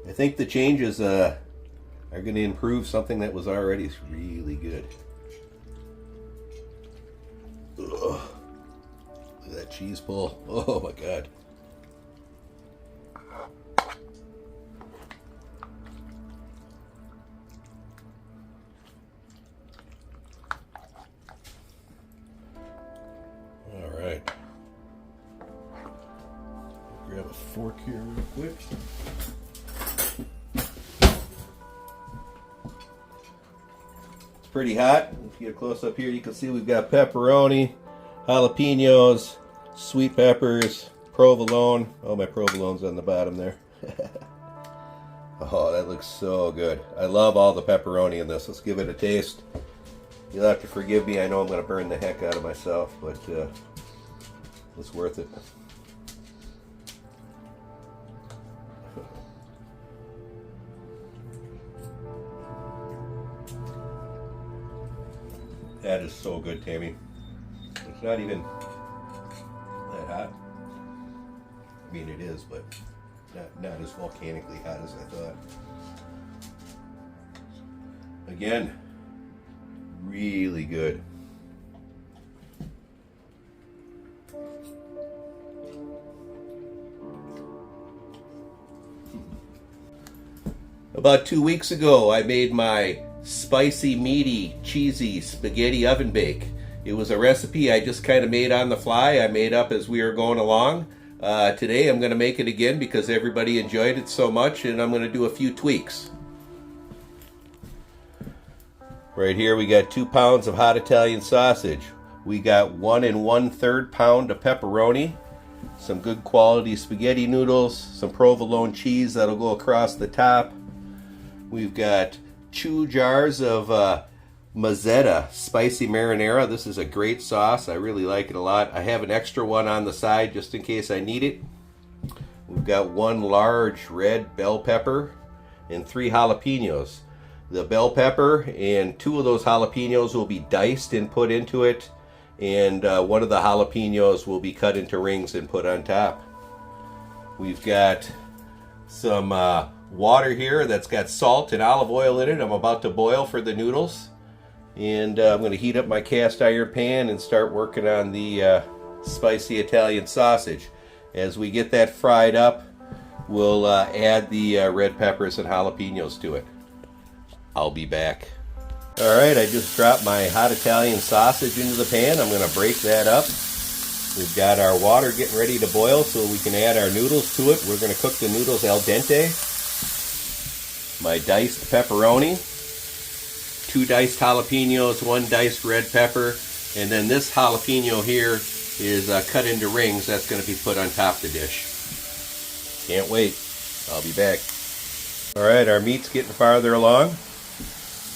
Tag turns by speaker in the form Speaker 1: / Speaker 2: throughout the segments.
Speaker 1: I think the changes are going to improve something that was already really good. Ugh. Look at that cheese pull. Oh my God. All right. Grab a fork here real quick. It's pretty hot. If you get close up here, you can see we've got pepperoni, jalapenos, sweet peppers, provolone. Oh, my provolone's on the bottom there. Oh, that looks so good. I love all the pepperoni in this. Let's give it a taste. You'll have to forgive me. I know I'm going to burn the heck out of myself, but it's worth it. That is so good, Tammy. It's not even that hot. I mean, it is, but not as volcanically hot as I thought. Again, really good. About 2 weeks ago, I made my spicy, meaty, cheesy spaghetti oven bake. It was a recipe I just kind of made on the fly. I made up as we were going along. Today I'm going to make it again because everybody enjoyed it so much, and I'm going to do a few tweaks. Right here we got 2 pounds of hot Italian sausage. We got 1 1/3 pound of pepperoni, some good quality spaghetti noodles, some provolone cheese that'll go across the top. We've got 2 jars of Mazzetta spicy marinara. This is a great sauce. I really like it a lot. I have an extra one on the side just in case I need it. We've got 1 large red bell pepper and 3 jalapenos. The bell pepper and 2 of those jalapenos will be diced and put into it, and 1 of the jalapenos will be cut into rings and put on top. We've got some water here that's got salt and olive oil in it. I'm about to boil for the noodles, and I'm going to heat up my cast iron pan and start working on the spicy Italian sausage. As we get that fried up, we'll add the red peppers and jalapenos to it. I'll be back. Alright, I just dropped my hot Italian sausage into the pan. I'm going to break that up. We've got our water getting ready to boil so we can add our noodles to it. We're going to cook the noodles al dente. My diced pepperoni, 2 diced jalapenos, 1 diced red pepper, and then this jalapeno here is cut into rings. That's going to be put on top of the dish. Can't wait. I'll be back. Alright, our meat's getting farther along.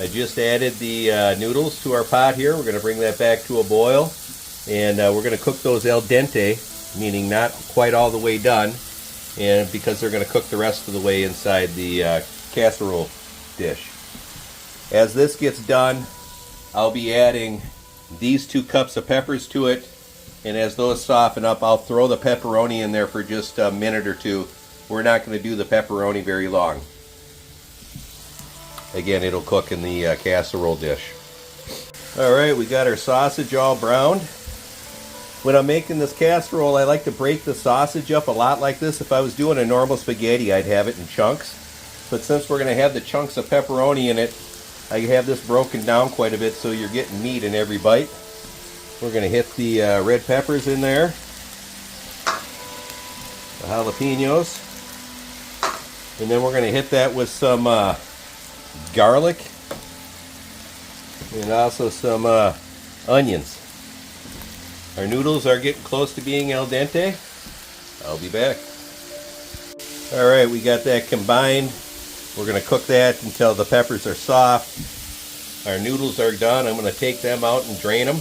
Speaker 1: I just added the noodles to our pot here. We're going to bring that back to a boil, and we're going to cook those al dente, meaning not quite all the way done, and because they're going to cook the rest of the way inside the casserole dish. As this gets done, I'll be adding these 2 cups of peppers to it, and as those soften up, I'll throw the pepperoni in there for just a minute or 2. We're not going to do the pepperoni very long. Again, it'll cook in the casserole dish. Alright, we got our sausage all browned. When I'm making this casserole, I like to break the sausage up a lot like this. If I was doing a normal spaghetti, I'd have it in chunks. But since we're going to have the chunks of pepperoni in it, I have this broken down quite a bit so you're getting meat in every bite. We're going to hit the red peppers in there, the jalapenos, and then we're going to hit that with some garlic and also some onions. Our noodles are getting close to being al dente. I'll be back. Alright, we got that combined. We're going to cook that until the peppers are soft. Our noodles are done. I'm going to take them out and drain them.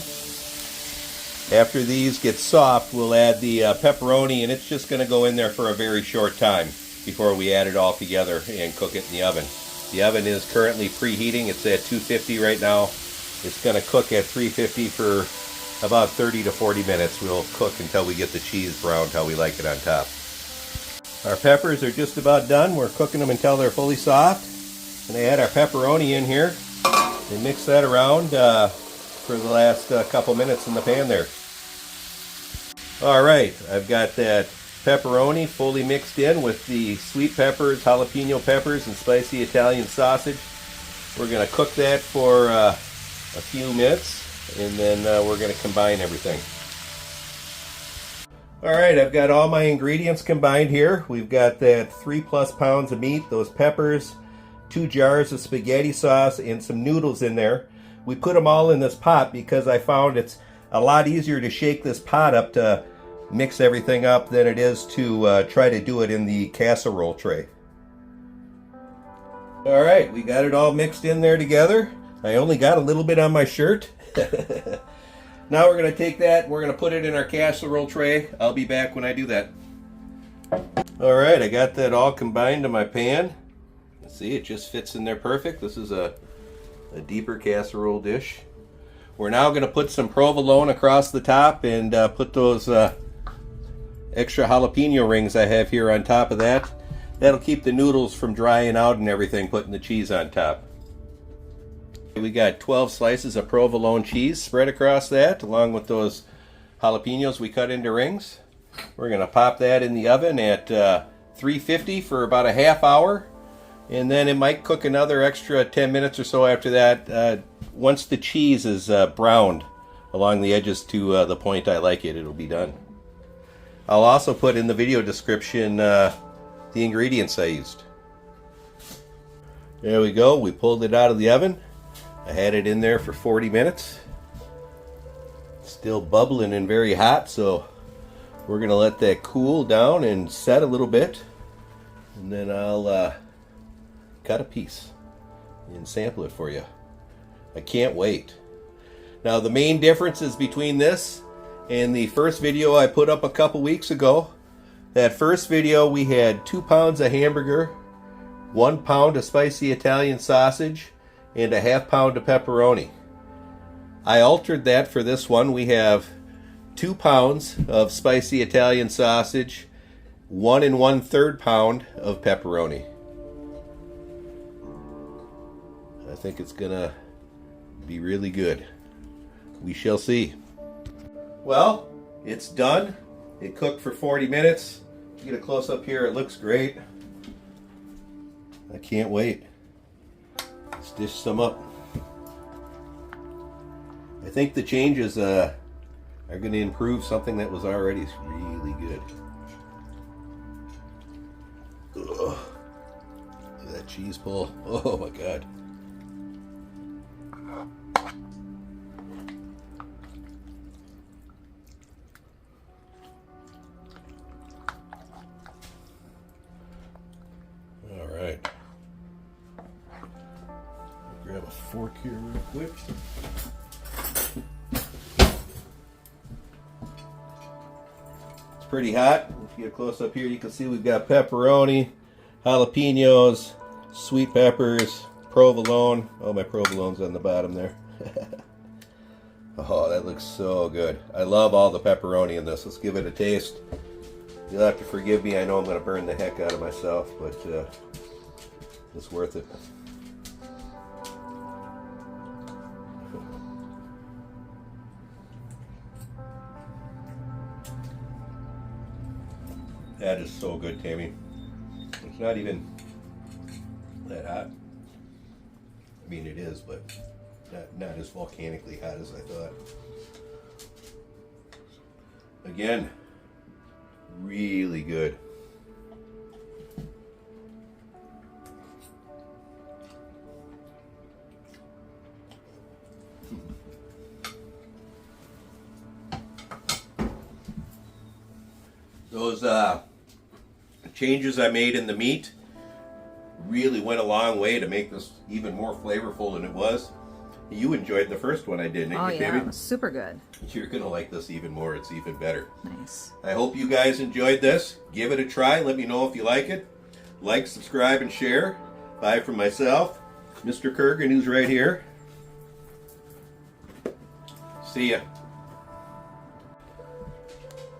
Speaker 1: After these get soft, we'll add the pepperoni, and it's just going to go in there for a very short time before we add it all together and cook it in the oven. The oven is currently preheating. It's at 250 right now. It's going to cook at 350 for about 30 to 40 minutes. We'll cook until we get the cheese browned how we like it on top. Our peppers are just about done. We're cooking them until they're fully soft. And I add our pepperoni in here and mix that around for the last couple minutes in the pan there. Alright, I've got that pepperoni fully mixed in with the sweet peppers, jalapeno peppers, and spicy Italian sausage. We're going to cook that for a few minutes, and then we're going to combine everything. Alright, I've got all my ingredients combined here. We've got that 3+ pounds of meat, those peppers, 2 jars of spaghetti sauce, and some noodles in there. We put them all in this pot because I found it's a lot easier to shake this pot up to mix everything up than it is to try to do it in the casserole tray. Alright, we got it all mixed in there together. I only got a little bit on my shirt. Now we're going to take that and we're going to put it in our casserole tray. I'll be back when I do that. Alright, I got that all combined in my pan. See, it just fits in there perfect. This is a deeper casserole dish. We're now going to put some provolone across the top and put those extra jalapeno rings I have here on top of that. That'll keep the noodles from drying out and everything, putting the cheese on top. We got 12 slices of provolone cheese spread across that, along with those jalapenos we cut into rings. We're going to pop that in the oven at 350 for about a half hour, and then it might cook another extra 10 minutes or so after that. Once the cheese is browned along the edges to the point I like it, it'll be done. I'll also put in the video description the ingredients I used. There we go. We pulled it out of the oven. I had it in there for 40 minutes. Still bubbling and very hot, so we're going to let that cool down and set a little bit. And then I'll cut a piece and sample it for you. I can't wait. Now the main differences between this and the first video I put up a couple weeks ago. That first video we had 2 pounds of hamburger, 1 pound of spicy Italian sausage, and a ½ pound of pepperoni. I altered that for this one. We have 2 pounds of spicy Italian sausage, 1 1/3 pound of pepperoni. I think it's gonna be really good. We shall see. Well, it's done. It cooked for 40 minutes. Get a close up here. It looks great. I can't wait. Let's dish some up. I think the changes are going to improve something that was already really good. Ugh. Look at that cheese pull. Oh my God. Alright. Grab a fork here real quick. It's pretty hot. If you get close up here, you can see we've got pepperoni, jalapenos, sweet peppers, provolone. Oh, my provolone's on the bottom there. Oh, that looks so good. I love all the pepperoni in this. Let's give it a taste. You'll have to forgive me. I know I'm going to burn the heck out of myself, but it's worth it. That is so good, Tammy. It's not even that hot. I mean, it is, but not as volcanically hot as I thought. Again, really good. Those changes I made in the meat really went a long way to make this even more flavorful than it was. You enjoyed the first one I did, didn't you,
Speaker 2: yeah,
Speaker 1: Tammy?
Speaker 2: it was super good.
Speaker 1: You're going to like this even more. It's even better.
Speaker 2: Nice.
Speaker 1: I hope you guys enjoyed this. Give it a try. Let me know if you like it. Like, subscribe, and share. Bye from myself, Mr. Kurgan, who's right here. See ya.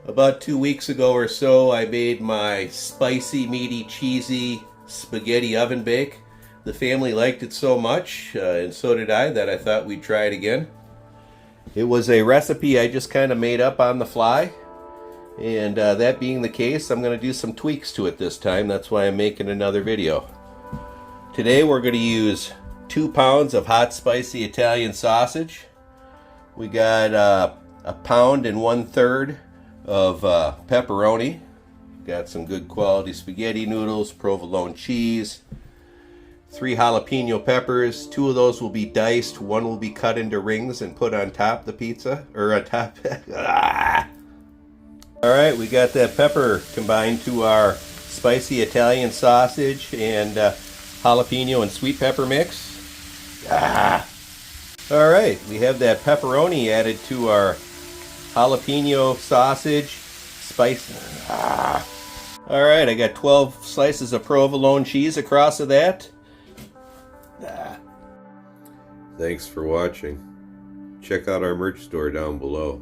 Speaker 1: About 2 weeks ago or so, I made my spicy, meaty, cheesy spaghetti oven bake. The family liked it so much, and so did I, that I thought we'd try it again. It was a recipe I just kind of made up on the fly, and that being the case, I'm going to do some tweaks to it this time. That's why I'm making another video. Today we're going to use 2 pounds of hot spicy Italian sausage. We got 1 1/3 pounds of pepperoni. Got some good quality spaghetti noodles, provolone cheese, 3 jalapeno peppers. 2 of those will be diced, 1 will be cut into rings and put on top the pizza, or on top. Alright, we got that pepper combined to our spicy Italian sausage and jalapeno and sweet pepper mix. Alright, we have that pepperoni added to our jalapeno sausage, spice. Alright, I got 12 slices of provolone cheese across of that. Thanks for watching. Check out our merch store down below.